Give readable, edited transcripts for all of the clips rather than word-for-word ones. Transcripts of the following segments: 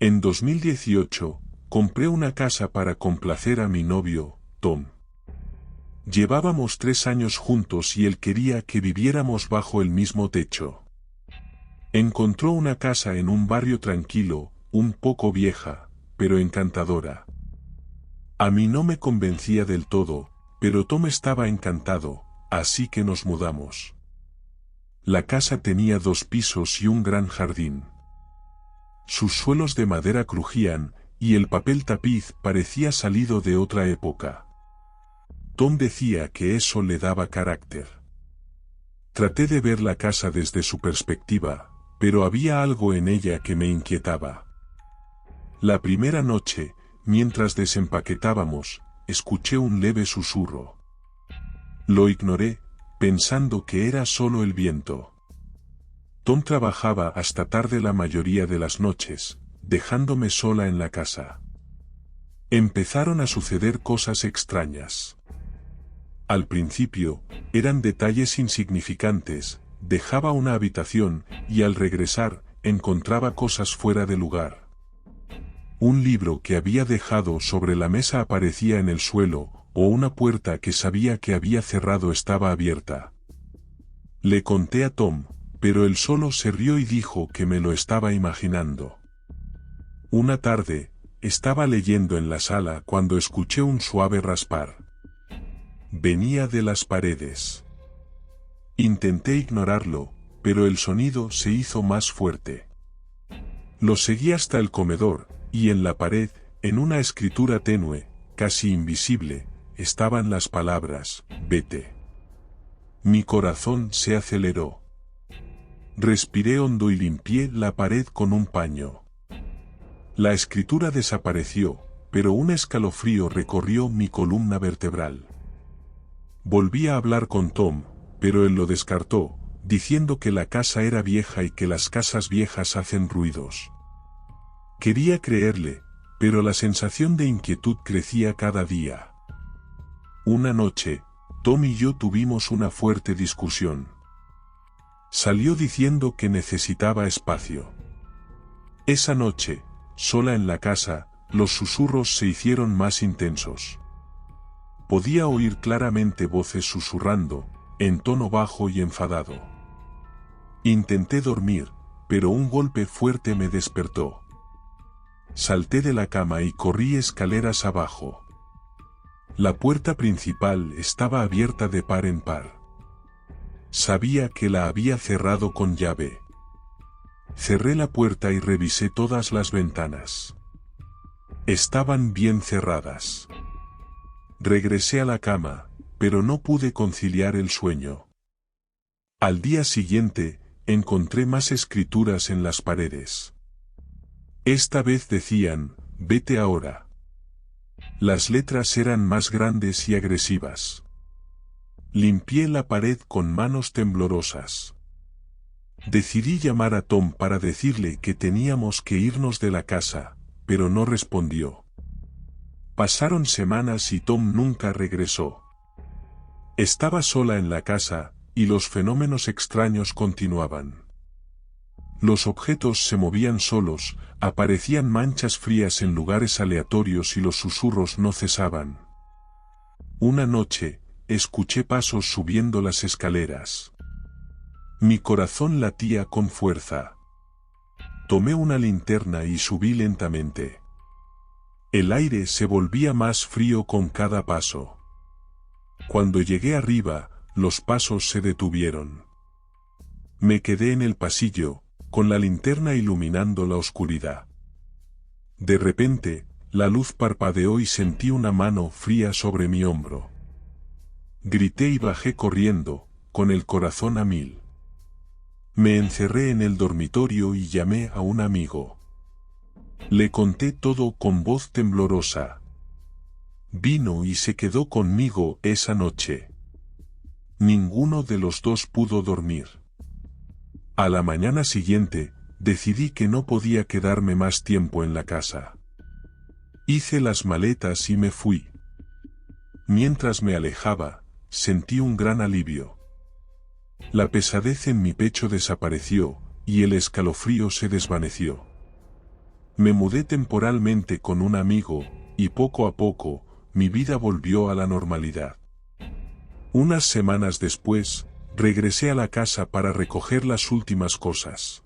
En 2018, compré una casa para complacer a mi novio, Tom. Llevábamos 3 años juntos y él quería que viviéramos bajo el mismo techo. Encontró una casa en un barrio tranquilo, un poco vieja, pero encantadora. A mí no me convencía del todo, pero Tom estaba encantado, así que nos mudamos. La casa tenía 2 pisos y un gran jardín. Sus suelos de madera crujían, y el papel tapiz parecía salido de otra época. Tom decía que eso le daba carácter. Traté de ver la casa desde su perspectiva, pero había algo en ella que me inquietaba. La primera noche, mientras desempaquetábamos, escuché un leve susurro. Lo ignoré, pensando que era solo el viento. Tom trabajaba hasta tarde la mayoría de las noches, dejándome sola en la casa. Empezaron a suceder cosas extrañas. Al principio, eran detalles insignificantes, dejaba una habitación, y al regresar, encontraba cosas fuera de lugar. Un libro que había dejado sobre la mesa aparecía en el suelo, o una puerta que sabía que había cerrado estaba abierta. Le conté a Tom, pero él solo se rió y dijo que me lo estaba imaginando. Una tarde, estaba leyendo en la sala cuando escuché un suave raspar. Venía de las paredes. Intenté ignorarlo, pero el sonido se hizo más fuerte. Lo seguí hasta el comedor, y en la pared, en una escritura tenue, casi invisible, estaban las palabras, vete. Mi corazón se aceleró. Respiré hondo y limpié la pared con un paño. La escritura desapareció, pero un escalofrío recorrió mi columna vertebral. Volví a hablar con Tom, pero él lo descartó, diciendo que la casa era vieja y que las casas viejas hacen ruidos. Quería creerle, pero la sensación de inquietud crecía cada día. Una noche, Tom y yo tuvimos una fuerte discusión. Salió diciendo que necesitaba espacio. Esa noche, sola en la casa, los susurros se hicieron más intensos. Podía oír claramente voces susurrando, en tono bajo y enfadado. Intenté dormir, pero un golpe fuerte me despertó. Salté de la cama y corrí escaleras abajo. La puerta principal estaba abierta de par en par. Sabía que la había cerrado con llave. Cerré la puerta y revisé todas las ventanas. Estaban bien cerradas. Regresé a la cama, pero no pude conciliar el sueño. Al día siguiente, encontré más escrituras en las paredes. Esta vez decían, vete ahora. Las letras eran más grandes y agresivas. Limpié la pared con manos temblorosas. Decidí llamar a Tom para decirle que teníamos que irnos de la casa, pero no respondió. Pasaron semanas y Tom nunca regresó. Estaba sola en la casa, y los fenómenos extraños continuaban. Los objetos se movían solos, aparecían manchas frías en lugares aleatorios y los susurros no cesaban. Una noche, escuché pasos subiendo las escaleras. Mi corazón latía con fuerza. Tomé una linterna y subí lentamente. El aire se volvía más frío con cada paso. Cuando llegué arriba, los pasos se detuvieron. Me quedé en el pasillo, con la linterna iluminando la oscuridad. De repente, la luz parpadeó y sentí una mano fría sobre mi hombro. Grité y bajé corriendo, con el corazón a 1000. Me encerré en el dormitorio y llamé a un amigo. Le conté todo con voz temblorosa. Vino y se quedó conmigo esa noche. Ninguno de los dos pudo dormir. A la mañana siguiente, decidí que no podía quedarme más tiempo en la casa. Hice las maletas y me fui. Mientras me alejaba, sentí un gran alivio. La pesadez en mi pecho desapareció, y el escalofrío se desvaneció. Me mudé temporalmente con un amigo, y poco a poco, mi vida volvió a la normalidad. Unas semanas después, regresé a la casa para recoger las últimas cosas.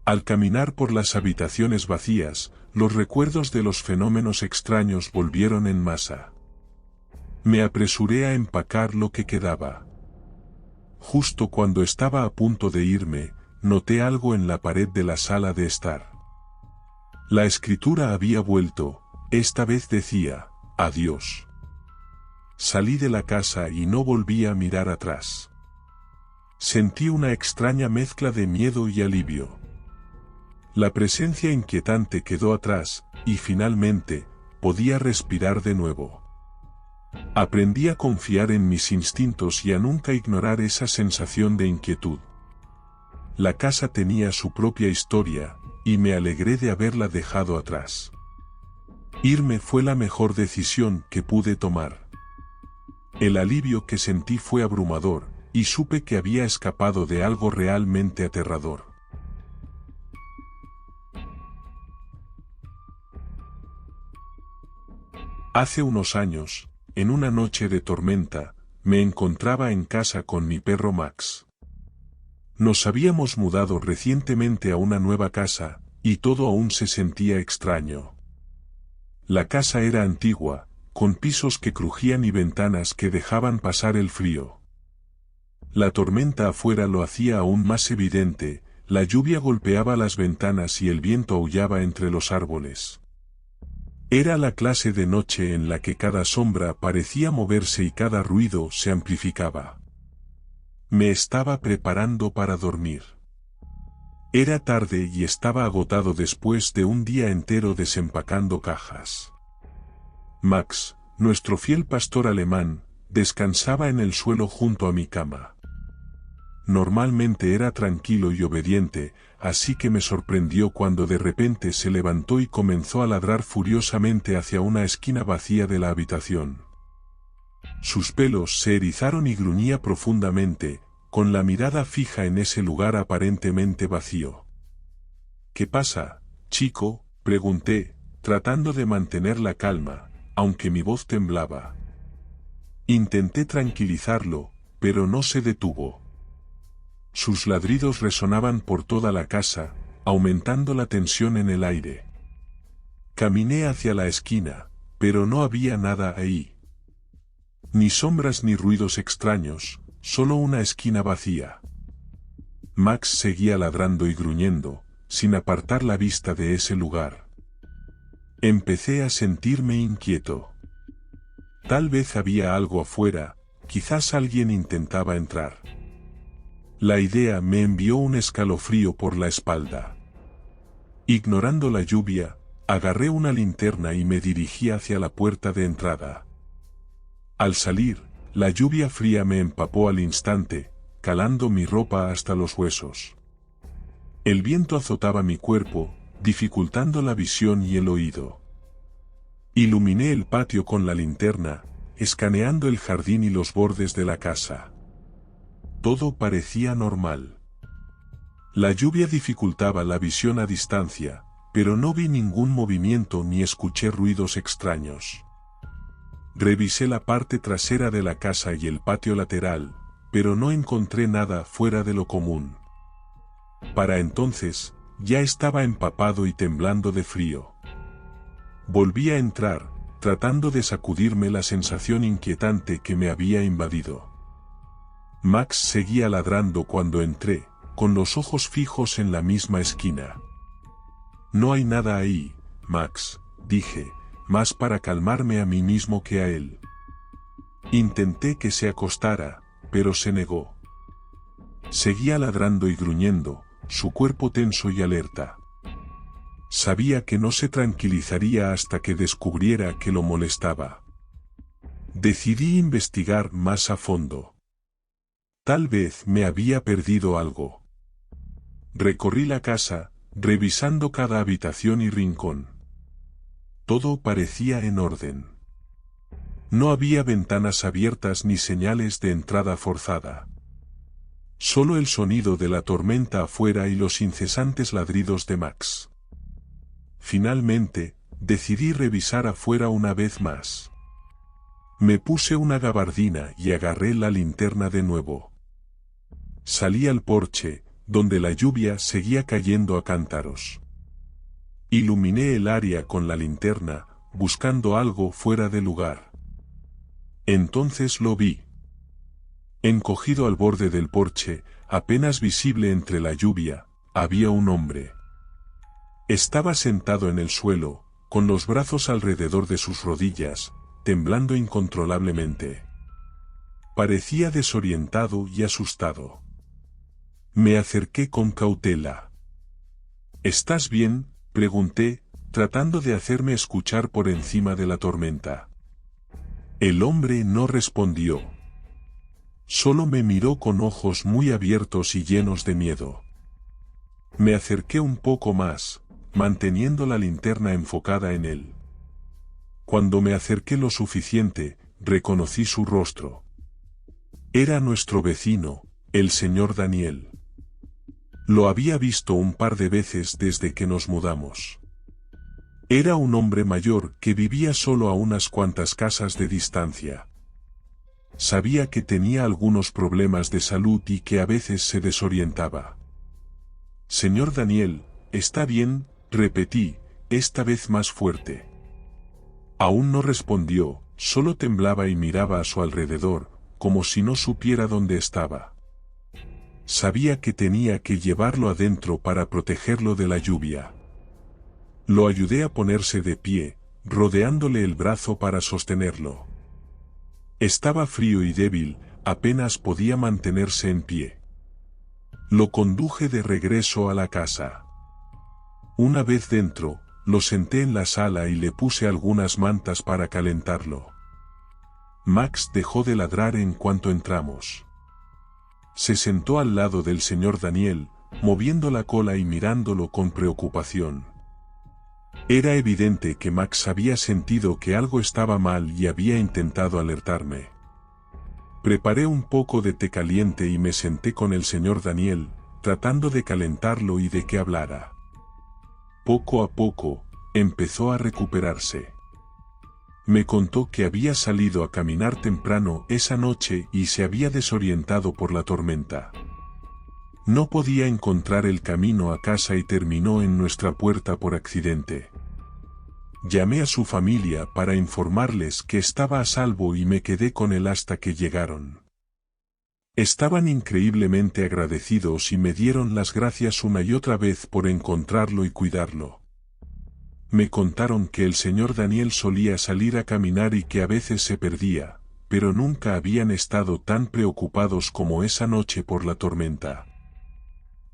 Al caminar por las habitaciones vacías, los recuerdos de los fenómenos extraños volvieron en masa. Me apresuré a empacar lo que quedaba. Justo cuando estaba a punto de irme, noté algo en la pared de la sala de estar. La escritura había vuelto, esta vez decía, adiós. Salí de la casa y no volví a mirar atrás. Sentí una extraña mezcla de miedo y alivio. La presencia inquietante quedó atrás, y finalmente, podía respirar de nuevo. Aprendí a confiar en mis instintos y a nunca ignorar esa sensación de inquietud. La casa tenía su propia historia, y me alegré de haberla dejado atrás. Irme fue la mejor decisión que pude tomar. El alivio que sentí fue abrumador, y supe que había escapado de algo realmente aterrador. Hace unos años, en una noche de tormenta, me encontraba en casa con mi perro Max. Nos habíamos mudado recientemente a una nueva casa, y todo aún se sentía extraño. La casa era antigua, con pisos que crujían y ventanas que dejaban pasar el frío. La tormenta afuera lo hacía aún más evidente, la lluvia golpeaba las ventanas y el viento aullaba entre los árboles. Era la clase de noche en la que cada sombra parecía moverse y cada ruido se amplificaba. Me estaba preparando para dormir. Era tarde y estaba agotado después de un día entero desempacando cajas. Max, nuestro fiel pastor alemán, descansaba en el suelo junto a mi cama. Normalmente era tranquilo y obediente, así que me sorprendió cuando de repente se levantó y comenzó a ladrar furiosamente hacia una esquina vacía de la habitación. Sus pelos se erizaron y gruñía profundamente, con la mirada fija en ese lugar aparentemente vacío. ¿Qué pasa, chico?, pregunté, tratando de mantener la calma, aunque mi voz temblaba. Intenté tranquilizarlo, pero no se detuvo. Sus ladridos resonaban por toda la casa, aumentando la tensión en el aire. Caminé hacia la esquina, pero no había nada ahí. Ni sombras ni ruidos extraños, solo una esquina vacía. Max seguía ladrando y gruñendo, sin apartar la vista de ese lugar. Empecé a sentirme inquieto. Tal vez había algo afuera, quizás alguien intentaba entrar. La idea me envió un escalofrío por la espalda. Ignorando la lluvia, agarré una linterna y me dirigí hacia la puerta de entrada. Al salir, la lluvia fría me empapó al instante, calando mi ropa hasta los huesos. El viento azotaba mi cuerpo, dificultando la visión y el oído. Iluminé el patio con la linterna, escaneando el jardín y los bordes de la casa. Todo parecía normal. La lluvia dificultaba la visión a distancia, pero no vi ningún movimiento ni escuché ruidos extraños. Revisé la parte trasera de la casa y el patio lateral, pero no encontré nada fuera de lo común. Para entonces, ya estaba empapado y temblando de frío. Volví a entrar, tratando de sacudirme la sensación inquietante que me había invadido. Max seguía ladrando cuando entré, con los ojos fijos en la misma esquina. No hay nada ahí, Max, dije, más para calmarme a mí mismo que a él. Intenté que se acostara, pero se negó. Seguía ladrando y gruñendo, su cuerpo tenso y alerta. Sabía que no se tranquilizaría hasta que descubriera que lo molestaba. Decidí investigar más a fondo. Tal vez me había perdido algo. Recorrí la casa, revisando cada habitación y rincón. Todo parecía en orden. No había ventanas abiertas ni señales de entrada forzada. Solo el sonido de la tormenta afuera y los incesantes ladridos de Max. Finalmente, decidí revisar afuera una vez más. Me puse una gabardina y agarré la linterna de nuevo. Salí al porche, donde la lluvia seguía cayendo a cántaros. Iluminé el área con la linterna, buscando algo fuera de lugar. Entonces lo vi. Encogido al borde del porche, apenas visible entre la lluvia, había un hombre. Estaba sentado en el suelo, con los brazos alrededor de sus rodillas, temblando incontrolablemente. Parecía desorientado y asustado. Me acerqué con cautela. ¿Estás bien?, pregunté, tratando de hacerme escuchar por encima de la tormenta. El hombre no respondió. Solo me miró con ojos muy abiertos y llenos de miedo. Me acerqué un poco más, manteniendo la linterna enfocada en él. Cuando me acerqué lo suficiente, reconocí su rostro. Era nuestro vecino, el señor Daniel. Lo había visto un par de veces desde que nos mudamos. Era un hombre mayor que vivía solo a unas cuantas casas de distancia. Sabía que tenía algunos problemas de salud y que a veces se desorientaba. Señor Daniel, ¿está bien?, repetí, esta vez más fuerte. Aún no respondió, solo temblaba y miraba a su alrededor, como si no supiera dónde estaba. Sabía que tenía que llevarlo adentro para protegerlo de la lluvia. Lo ayudé a ponerse de pie, rodeándole el brazo para sostenerlo. Estaba frío y débil, apenas podía mantenerse en pie. Lo conduje de regreso a la casa. Una vez dentro, lo senté en la sala y le puse algunas mantas para calentarlo. Max dejó de ladrar en cuanto entramos. Se sentó al lado del señor Daniel, moviendo la cola y mirándolo con preocupación. Era evidente que Max había sentido que algo estaba mal y había intentado alertarme. Preparé un poco de té caliente y me senté con el señor Daniel, tratando de calentarlo y de que hablara. Poco a poco, empezó a recuperarse. Me contó que había salido a caminar temprano esa noche y se había desorientado por la tormenta. No podía encontrar el camino a casa y terminó en nuestra puerta por accidente. Llamé a su familia para informarles que estaba a salvo y me quedé con él hasta que llegaron. Estaban increíblemente agradecidos y me dieron las gracias una y otra vez por encontrarlo y cuidarlo. Me contaron que el señor Daniel solía salir a caminar y que a veces se perdía, pero nunca habían estado tan preocupados como esa noche por la tormenta.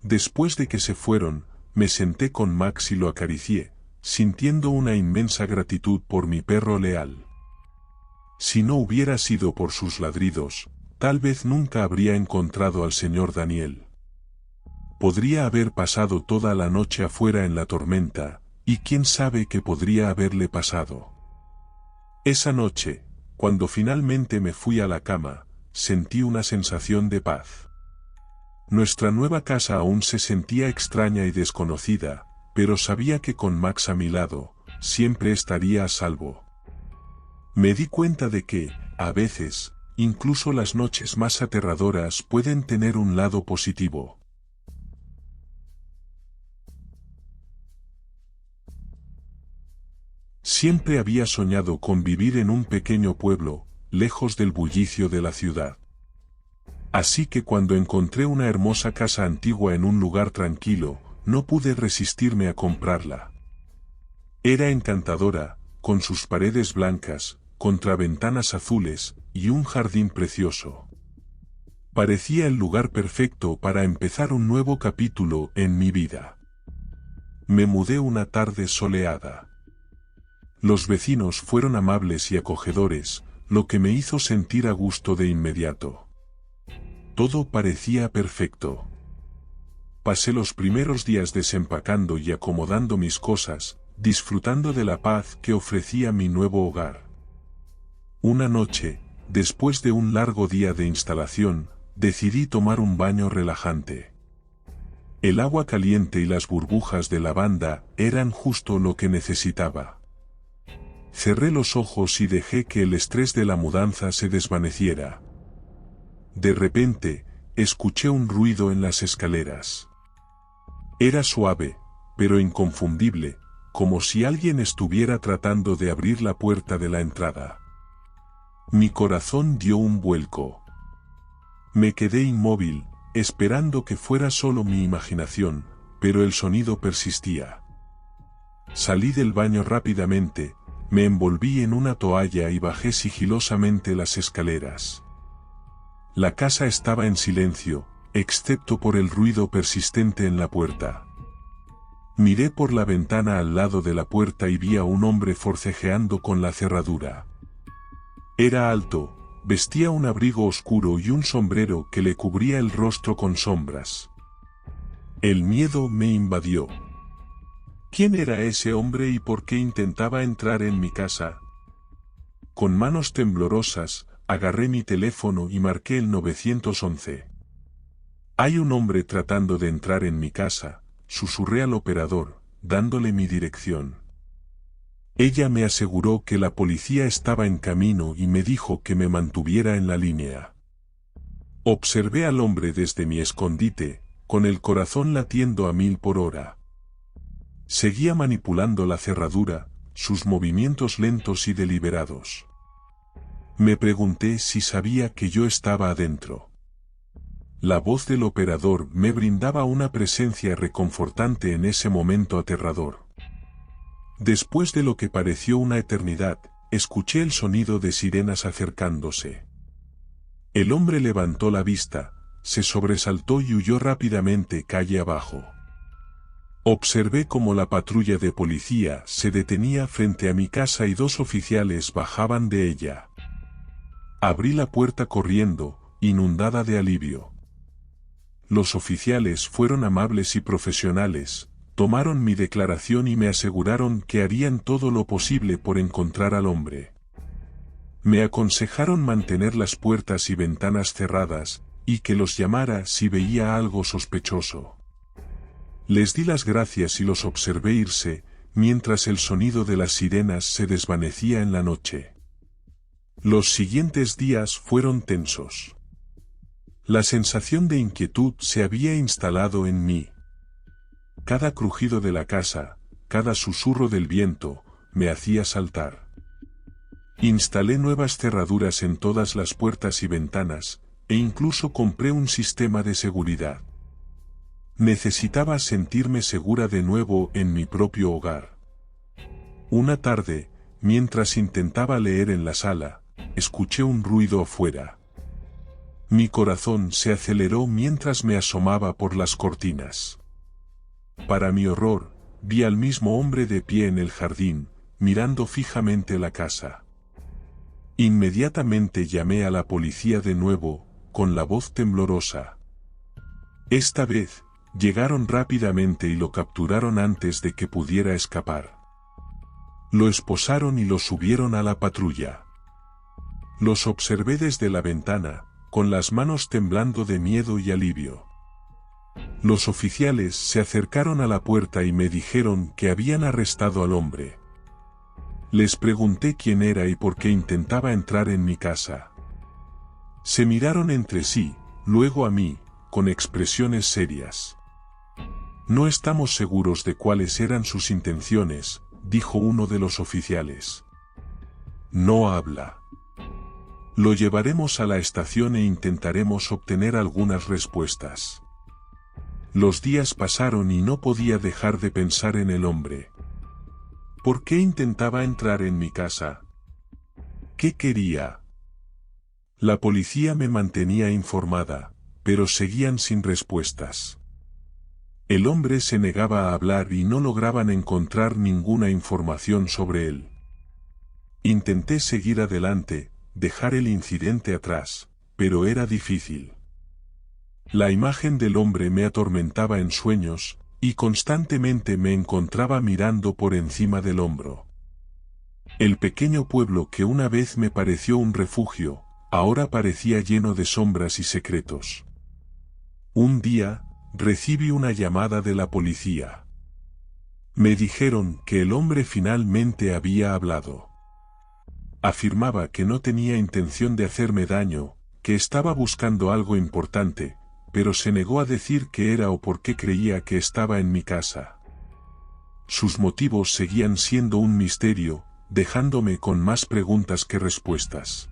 Después de que se fueron, me senté con Max y lo acaricié, sintiendo una inmensa gratitud por mi perro leal. Si no hubiera sido por sus ladridos, tal vez nunca habría encontrado al señor Daniel. Podría haber pasado toda la noche afuera en la tormenta, y quién sabe qué podría haberle pasado. Esa noche, cuando finalmente me fui a la cama, sentí una sensación de paz. Nuestra nueva casa aún se sentía extraña y desconocida, pero sabía que con Max a mi lado, siempre estaría a salvo. Me di cuenta de que, a veces, incluso las noches más aterradoras pueden tener un lado positivo. Siempre había soñado con vivir en un pequeño pueblo, lejos del bullicio de la ciudad. Así que cuando encontré una hermosa casa antigua en un lugar tranquilo, no pude resistirme a comprarla. Era encantadora, con sus paredes blancas, contraventanas azules, y un jardín precioso. Parecía el lugar perfecto para empezar un nuevo capítulo en mi vida. Me mudé una tarde soleada. Los vecinos fueron amables y acogedores, lo que me hizo sentir a gusto de inmediato. Todo parecía perfecto. Pasé los primeros días desempacando y acomodando mis cosas, disfrutando de la paz que ofrecía mi nuevo hogar. Una noche, después de un largo día de instalación, decidí tomar un baño relajante. El agua caliente y las burbujas de lavanda eran justo lo que necesitaba. Cerré los ojos y dejé que el estrés de la mudanza se desvaneciera. De repente, escuché un ruido en las escaleras. Era suave, pero inconfundible, como si alguien estuviera tratando de abrir la puerta de la entrada. Mi corazón dio un vuelco. Me quedé inmóvil, esperando que fuera solo mi imaginación, pero el sonido persistía. Salí del baño rápidamente, me envolví en una toalla y bajé sigilosamente las escaleras. La casa estaba en silencio, excepto por el ruido persistente en la puerta. Miré por la ventana al lado de la puerta y vi a un hombre forcejeando con la cerradura. Era alto, vestía un abrigo oscuro y un sombrero que le cubría el rostro con sombras. El miedo me invadió. ¿Quién era ese hombre y por qué intentaba entrar en mi casa? Con manos temblorosas, agarré mi teléfono y marqué el 911. Hay un hombre tratando de entrar en mi casa, susurré al operador, dándole mi dirección. Ella me aseguró que la policía estaba en camino y me dijo que me mantuviera en la línea. Observé al hombre desde mi escondite, con el corazón latiendo a 1000 por hora. Seguía manipulando la cerradura, sus movimientos lentos y deliberados. Me pregunté si sabía que yo estaba adentro. La voz del operador me brindaba una presencia reconfortante en ese momento aterrador. Después de lo que pareció una eternidad, escuché el sonido de sirenas acercándose. El hombre levantó la vista, se sobresaltó y huyó rápidamente calle abajo. Observé cómo la patrulla de policía se detenía frente a mi casa y 2 oficiales bajaban de ella. Abrí la puerta corriendo, inundada de alivio. Los oficiales fueron amables y profesionales, tomaron mi declaración y me aseguraron que harían todo lo posible por encontrar al hombre. Me aconsejaron mantener las puertas y ventanas cerradas, y que los llamara si veía algo sospechoso. Les di las gracias y los observé irse, mientras el sonido de las sirenas se desvanecía en la noche. Los siguientes días fueron tensos. La sensación de inquietud se había instalado en mí. Cada crujido de la casa, cada susurro del viento, me hacía saltar. Instalé nuevas cerraduras en todas las puertas y ventanas, e incluso compré un sistema de seguridad. Necesitaba sentirme segura de nuevo en mi propio hogar. Una tarde, mientras intentaba leer en la sala, escuché un ruido afuera. Mi corazón se aceleró mientras me asomaba por las cortinas. Para mi horror, vi al mismo hombre de pie en el jardín, mirando fijamente la casa. Inmediatamente llamé a la policía de nuevo, con la voz temblorosa. Esta vez, llegaron rápidamente y lo capturaron antes de que pudiera escapar. Lo esposaron y lo subieron a la patrulla. Los observé desde la ventana, con las manos temblando de miedo y alivio. Los oficiales se acercaron a la puerta y me dijeron que habían arrestado al hombre. Les pregunté quién era y por qué intentaba entrar en mi casa. Se miraron entre sí, luego a mí, con expresiones serias. No estamos seguros de cuáles eran sus intenciones, dijo uno de los oficiales. No habla. Lo llevaremos a la estación e intentaremos obtener algunas respuestas. Los días pasaron y no podía dejar de pensar en el hombre. ¿Por qué intentaba entrar en mi casa? ¿Qué quería? La policía me mantenía informada, pero seguían sin respuestas. El hombre se negaba a hablar y no lograban encontrar ninguna información sobre él. Intenté seguir adelante, dejar el incidente atrás, pero era difícil. La imagen del hombre me atormentaba en sueños, y constantemente me encontraba mirando por encima del hombro. El pequeño pueblo que una vez me pareció un refugio, ahora parecía lleno de sombras y secretos. Un día, recibí una llamada de la policía. Me dijeron que el hombre finalmente había hablado. Afirmaba que no tenía intención de hacerme daño, que estaba buscando algo importante, pero se negó a decir qué era o por qué creía que estaba en mi casa. Sus motivos seguían siendo un misterio, dejándome con más preguntas que respuestas.